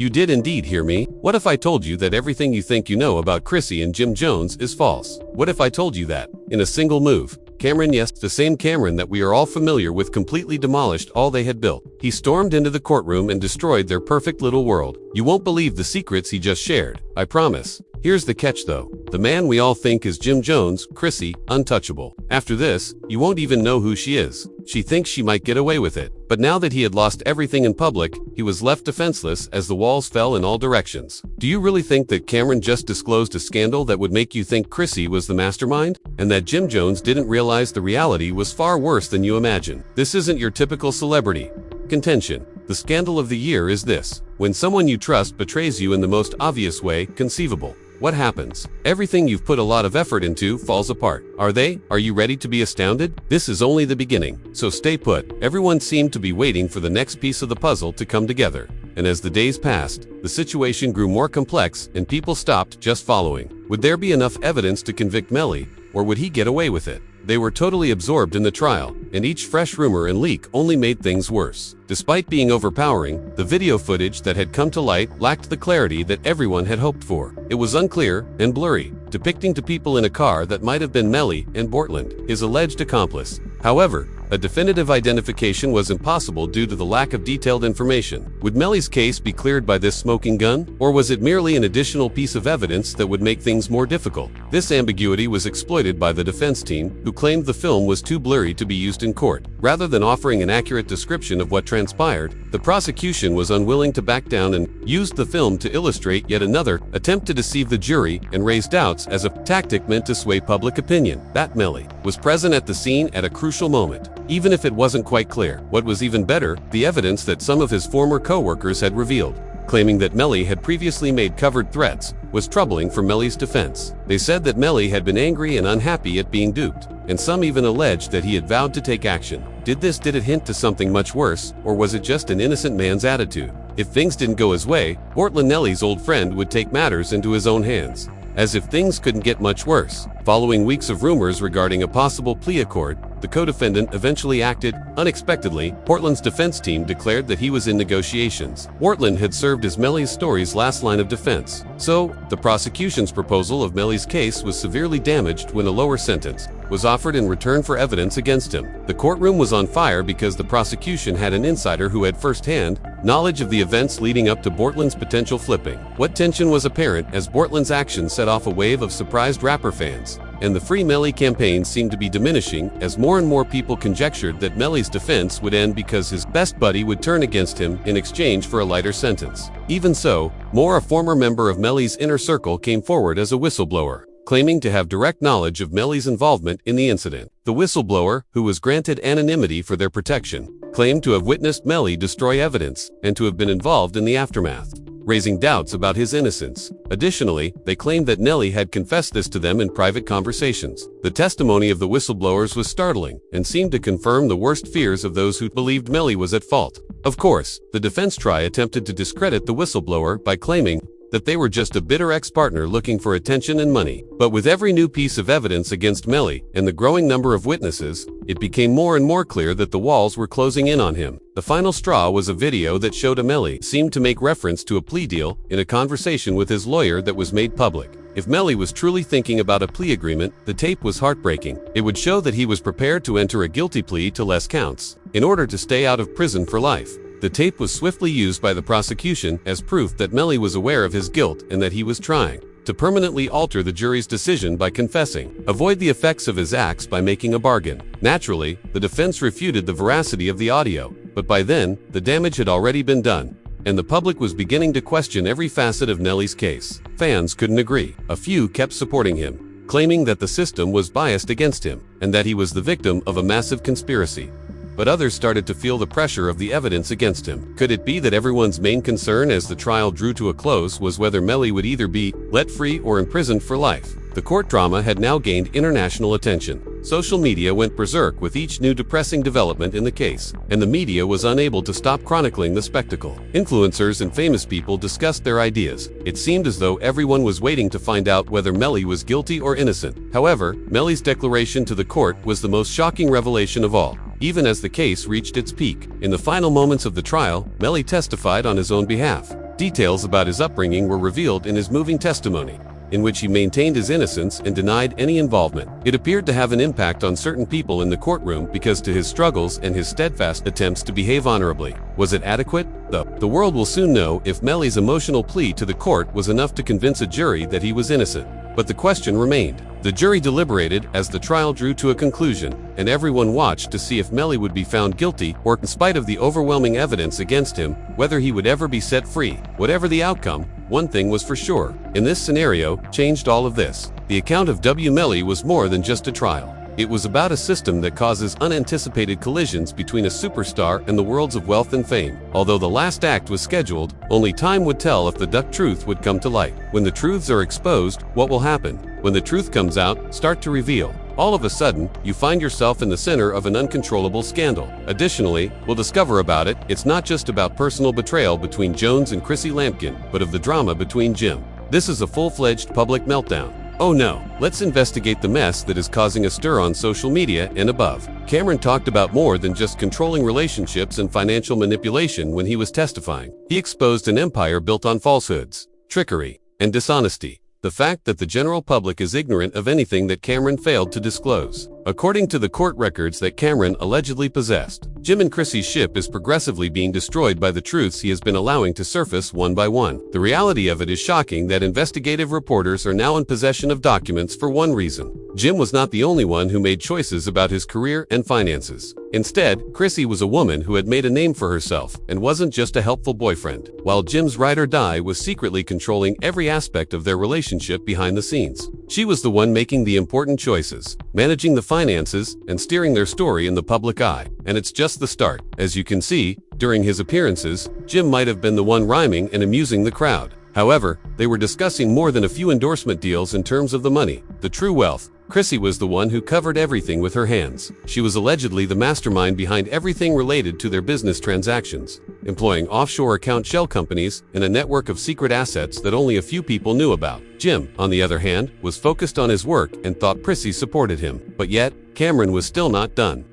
You did indeed hear me. What if I told you that everything you think you know about Chrissy and Jim Jones is false? What if I told you that, in a single move, Camron, yes, the same Camron that we are all familiar with, completely demolished all they had built. He stormed into the courtroom and destroyed their perfect little world. You won't believe the secrets he just shared, I promise. Here's the catch though. The man we all think is Jim Jones, Chrissy, untouchable. After this, you won't even know who she is. She thinks she might get away with it. But now that he had lost everything in public, he was left defenseless as the walls fell in all directions. Do you really think that Camron just disclosed a scandal that would make you think Chrissy was the mastermind? And that Jim Jones didn't realize the reality was far worse than you imagine? This isn't your typical celebrity contention. The scandal of the year is this: when someone you trust betrays you in the most obvious way conceivable. What happens? Everything you've put a lot of effort into falls apart. Are you ready to be astounded? This is only the beginning, so stay put. Everyone seemed to be waiting for the next piece of the puzzle to come together. And as the days passed, the situation grew more complex and people stopped just following. Would there be enough evidence to convict Melly, or would he get away with it? They were totally absorbed in the trial, and each fresh rumor and leak only made things worse. Despite being overpowering, the video footage that had come to light lacked the clarity that everyone had hoped for. It was unclear and blurry, depicting two people in a car that might have been Melly and Bortland, his alleged accomplice. However, a definitive identification was impossible due to the lack of detailed information. Would Melly's case be cleared by this smoking gun? Or was it merely an additional piece of evidence that would make things more difficult? This ambiguity was exploited by the defense team, who claimed the film was too blurry to be used in court. Rather than offering an accurate description of what transpired, the prosecution was unwilling to back down and used the film to illustrate yet another attempt to deceive the jury and raise doubts as a tactic meant to sway public opinion. That Melly was present at the scene at a crucial moment, even if it wasn't quite clear. What was even better, the evidence that some of his former co-workers had revealed, claiming that Melly had previously made covert threats, was troubling for Melly's defense. They said that Melly had been angry and unhappy at being duped, and some even alleged that he had vowed to take action. Did it hint to something much worse, or was it just an innocent man's attitude? If things didn't go his way, Bortland, Nelly's old friend, would take matters into his own hands. As if things couldn't get much worse. Following weeks of rumors regarding a possible plea accord, the co-defendant eventually acted unexpectedly. Bortland's defense team declared that he was in negotiations. Bortland had served as Melly's story's last line of defense. So, the prosecution's proposal of Melly's case was severely damaged when a lower sentence was offered in return for evidence against him. The courtroom was on fire because the prosecution had an insider who had first-hand knowledge of the events leading up to Bortland's potential flipping. What tension was apparent as Bortland's actions set off a wave of surprised rapper fans, and the Free Melly campaign seemed to be diminishing as more and more people conjectured that Melly's defense would end because his best buddy would turn against him in exchange for a lighter sentence. Even so, a former member of Melly's inner circle, came forward as a whistleblower, claiming to have direct knowledge of Melly's involvement in the incident. The whistleblower, who was granted anonymity for their protection, claimed to have witnessed Melly destroy evidence and to have been involved in the aftermath, raising doubts about his innocence. Additionally, they claimed that Melly had confessed this to them in private conversations. The testimony of the whistleblowers was startling and seemed to confirm the worst fears of those who believed Melly was at fault. Of course, the defense attempted to discredit the whistleblower by claiming that they were just a bitter ex-partner looking for attention and money. But with every new piece of evidence against Melly and the growing number of witnesses, it became more and more clear that the walls were closing in on him. The final straw was a video that showed Melly seemed to make reference to a plea deal in a conversation with his lawyer that was made public. If Melly was truly thinking about a plea agreement, the tape was heartbreaking. It would show that he was prepared to enter a guilty plea to less counts in order to stay out of prison for life. The tape was swiftly used by the prosecution as proof that Melly was aware of his guilt and that he was trying to permanently alter the jury's decision by confessing, avoid the effects of his acts by making a bargain. Naturally, the defense refuted the veracity of the audio, but by then, the damage had already been done, and the public was beginning to question every facet of Melly's case. Fans couldn't agree. A few kept supporting him, claiming that the system was biased against him and that he was the victim of a massive conspiracy. But others started to feel the pressure of the evidence against him. Could it be that everyone's main concern as the trial drew to a close was whether Melly would either be let free or imprisoned for life? The court drama had now gained international attention. Social media went berserk with each new depressing development in the case, and the media was unable to stop chronicling the spectacle. Influencers and famous people discussed their ideas. It seemed as though everyone was waiting to find out whether Melly was guilty or innocent. However, Melly's declaration to the court was the most shocking revelation of all. Even as the case reached its peak, in the final moments of the trial, Melly testified on his own behalf. Details about his upbringing were revealed in his moving testimony, in which he maintained his innocence and denied any involvement. It appeared to have an impact on certain people in the courtroom because to his struggles and his steadfast attempts to behave honorably. Was it adequate? The world will soon know if Melly's emotional plea to the court was enough to convince a jury that he was innocent. But the question remained. The jury deliberated as the trial drew to a conclusion, and everyone watched to see if Melly would be found guilty or, in spite of the overwhelming evidence against him, whether he would ever be set free. Whatever the outcome, one thing was for sure. In this scenario, changed all of this. The account of W. Melly was more than just a trial. It was about a system that causes unanticipated collisions between a superstar and the worlds of wealth and fame. Although the last act was scheduled, only time would tell if the dark truth would come to light. When the truths are exposed, what will happen? When the truth comes out, start to reveal. All of a sudden, you find yourself in the center of an uncontrollable scandal. Additionally, we'll discover about it, it's not just about personal betrayal between Jones and Chrissy Lampkin, but of the drama between Jim. This is a full-fledged public meltdown. Oh no, let's investigate the mess that is causing a stir on social media and above. Camron talked about more than just controlling relationships and financial manipulation when he was testifying. He exposed an empire built on falsehoods, trickery, and dishonesty. The fact that the general public is ignorant of anything that Camron failed to disclose. According to the court records that Camron allegedly possessed, Jim and Chrissy's ship is progressively being destroyed by the truths he has been allowing to surface one by one. The reality of it is shocking that investigative reporters are now in possession of documents for one reason. Jim was not the only one who made choices about his career and finances. Instead, Chrissy was a woman who had made a name for herself and wasn't just a helpful boyfriend, while Jim's ride or die was secretly controlling every aspect of their relationship behind the scenes. She was the one making the important choices, managing the finances, and steering their story in the public eye. And it's just the start. As you can see, during his appearances, Jim might have been the one rhyming and amusing the crowd. However, they were discussing more than a few endorsement deals in terms of the money, the true wealth. Chrissy was the one who covered everything with her hands. She was allegedly the mastermind behind everything related to their business transactions, employing offshore account shell companies and a network of secret assets that only a few people knew about. Jim, on the other hand, was focused on his work and thought Chrissy supported him. But yet, Camron was still not done.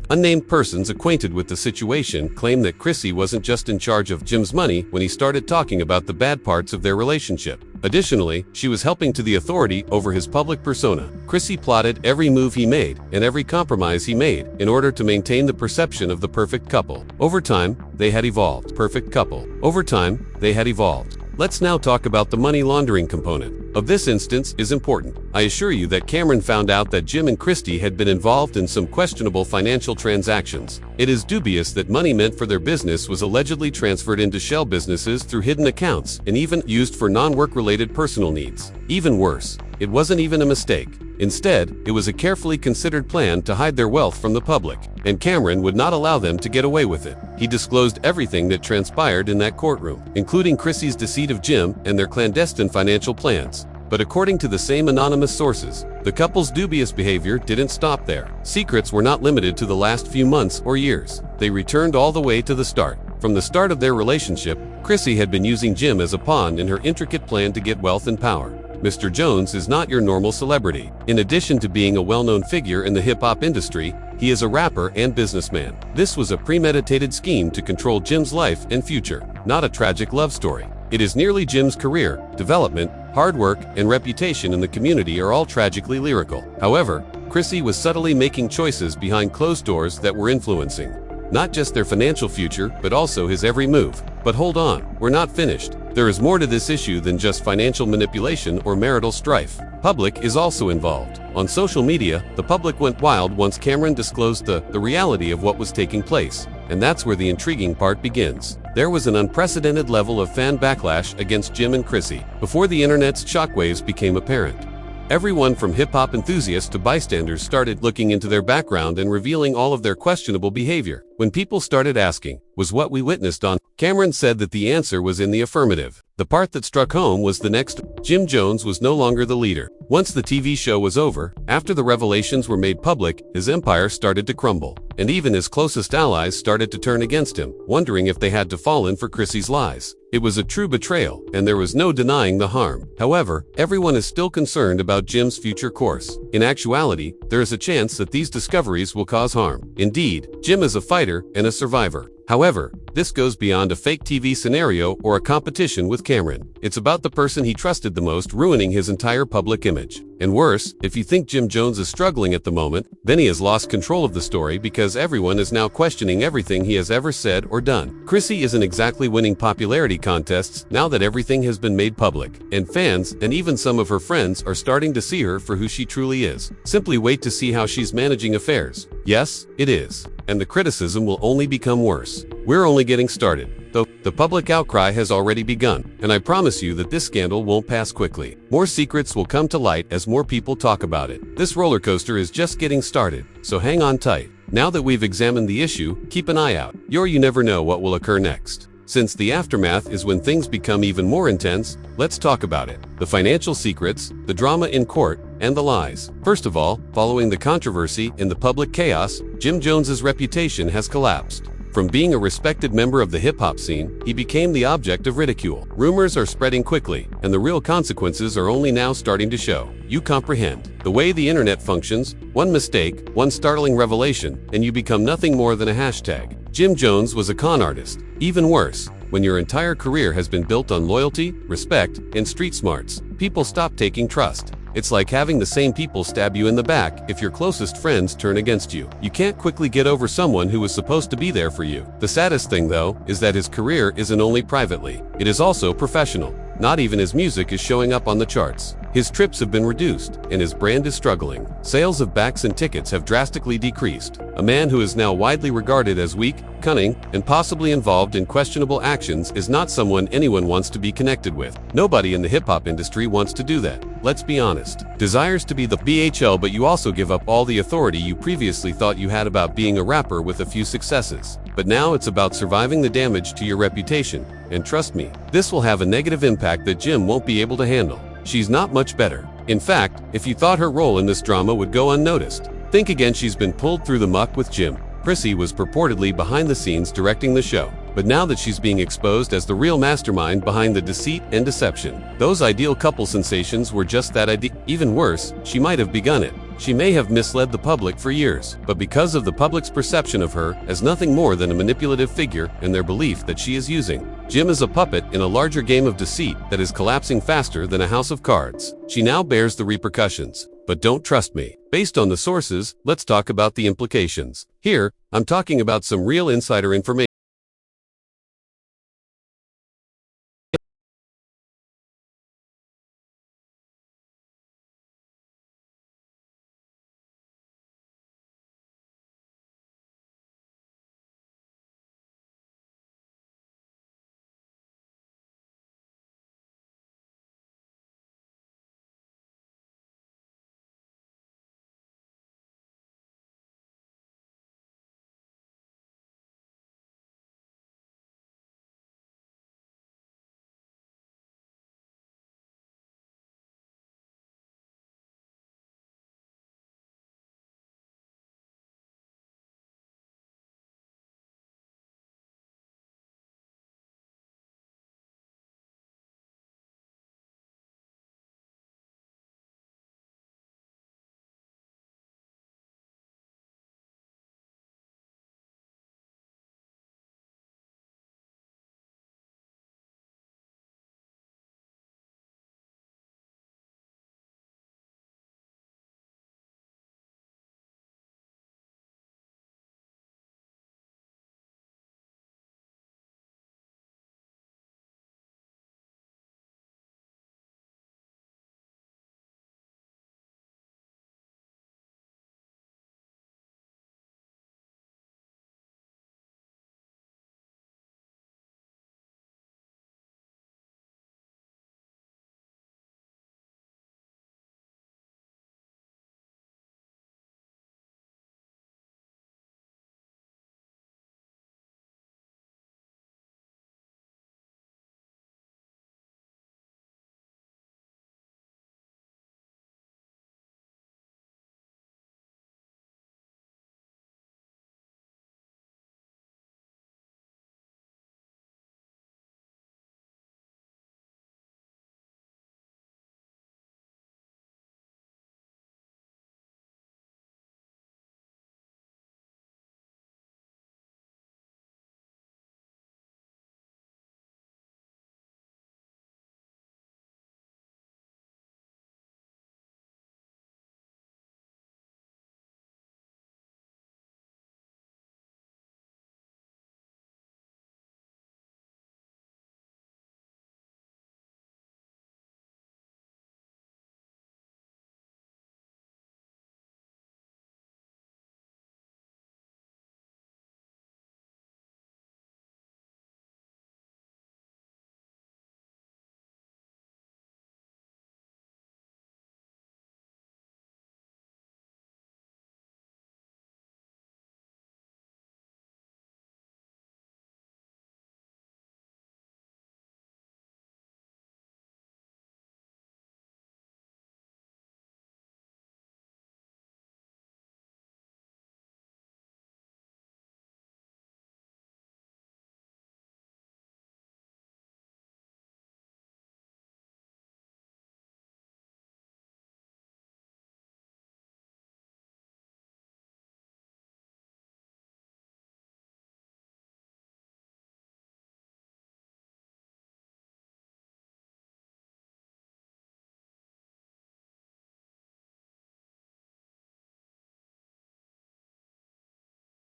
Unnamed persons acquainted with the situation claim that Chrissy wasn't just in charge of Jim's money when he started talking about the bad parts of their relationship. Additionally, she was helping to the authority over his public persona. Chrissy plotted every move he made and every compromise he made in order to maintain the perception of the perfect couple. Over time, they had evolved. Perfect couple. Over time, they had evolved. Let's now talk about the money laundering component of this instance is important. I assure you that Camron found out that Jim and Christy had been involved in some questionable financial transactions. It is dubious that money meant for their business was allegedly transferred into shell businesses through hidden accounts and even used for non-work-related personal needs. Even worse, it wasn't even a mistake. Instead, it was a carefully considered plan to hide their wealth from the public, and Camron would not allow them to get away with it. He disclosed everything that transpired in that courtroom, including Chrissy's deceit of Jim and their clandestine financial plans. But according to the same anonymous sources, the couple's dubious behavior didn't stop there. Secrets were not limited to the last few months or years. They returned all the way to the start. From the start of their relationship, Chrissy had been using Jim as a pawn in her intricate plan to get wealth and power. Mr. Jones is not your normal celebrity. In addition to being a well-known figure in the hip-hop industry, he is a rapper and businessman. This was a premeditated scheme to control Jim's life and future, not a tragic love story. It is nearly Jim's career, development, hard work, and reputation in the community are all tragically lyrical. However, Chrissy was subtly making choices behind closed doors that were influencing not just their financial future, but also his every move. But hold on, we're not finished. There is more to this issue than just financial manipulation or marital strife. Public is also involved. On social media, the public went wild once Camron disclosed the reality of what was taking place. And that's where the intriguing part begins. There was an unprecedented level of fan backlash against Jim and Chrissy before the internet's shockwaves became apparent. Everyone from hip-hop enthusiasts to bystanders started looking into their background and revealing all of their questionable behavior. When people started asking, was what we witnessed on? Camron said that the answer was in the affirmative. The part that struck home was the next. Jim Jones was no longer the leader. Once the TV show was over, after the revelations were made public, his empire started to crumble. and even his closest allies started to turn against him, wondering if they had to fall in for Chrissy's lies. It was a true betrayal, and there was no denying the harm. However, everyone is still concerned about Jim's future course. In actuality, there is a chance that these discoveries will cause harm. Indeed, Jim is a fighter and a survivor. However, this goes beyond a fake TV scenario or a competition with Camron. It's about the person he trusted the most ruining his entire public image. And worse, if you think Jim Jones is struggling at the moment, then he has lost control of the story because everyone is now questioning everything he has ever said or done. Chrissy isn't exactly winning popularity contests now that everything has been made public, and fans and even some of her friends are starting to see her for who she truly is. Simply wait to see how she's managing affairs. Yes, it is. And the criticism will only become worse. We're only getting started, though the public outcry has already begun, and I promise you that this scandal won't pass quickly. More secrets will come to light as more people talk about it. This roller coaster is just getting started, so hang on tight. Now that we've examined the issue, keep an eye out. You never know what will occur next. Since the aftermath is when things become even more intense, let's talk about it. The financial secrets, the drama in court, and the lies. First of all, following the controversy and the public chaos, Jim Jones's reputation has collapsed. From being a respected member of the hip-hop scene, he became the object of ridicule. Rumors are spreading quickly, and the real consequences are only now starting to show. You comprehend. The way the internet functions, one mistake, one startling revelation, and you become nothing more than a hashtag. Jim Jones was a con artist. Even worse, when your entire career has been built on loyalty, respect, and street smarts, people stop taking trust. It's like having the same people stab you in the back if your closest friends turn against you. You can't quickly get over someone who was supposed to be there for you. The saddest thing, though, is that his career isn't only privately. It is also professional. Not even his music is showing up on the charts. His trips have been reduced, and his brand is struggling. Sales of backs and tickets have drastically decreased. A man who is now widely regarded as weak, cunning, and possibly involved in questionable actions is not someone anyone wants to be connected with. Nobody in the hip-hop industry wants to do that. Let's be honest. Desires to be the BHL, but you also give up all the authority you previously thought you had about being a rapper with a few successes. But now it's about surviving the damage to your reputation. And trust me, this will have a negative impact that Jim won't be able to handle. She's not much better. In fact, if you thought her role in this drama would go unnoticed, think again. She's been pulled through the muck with Jim. Chrissy was purportedly behind the scenes directing the show, but now that she's being exposed as the real mastermind behind the deceit and deception, those ideal couple sensations were just that idea. Even worse, she might have begun it. She may have misled the public for years, but because of the public's perception of her as nothing more than a manipulative figure and their belief that she is using Jim as a puppet in a larger game of deceit that is collapsing faster than a house of cards, she now bears the repercussions. But don't trust me. Based on the sources, let's talk about the implications. Here, I'm talking about some real insider information.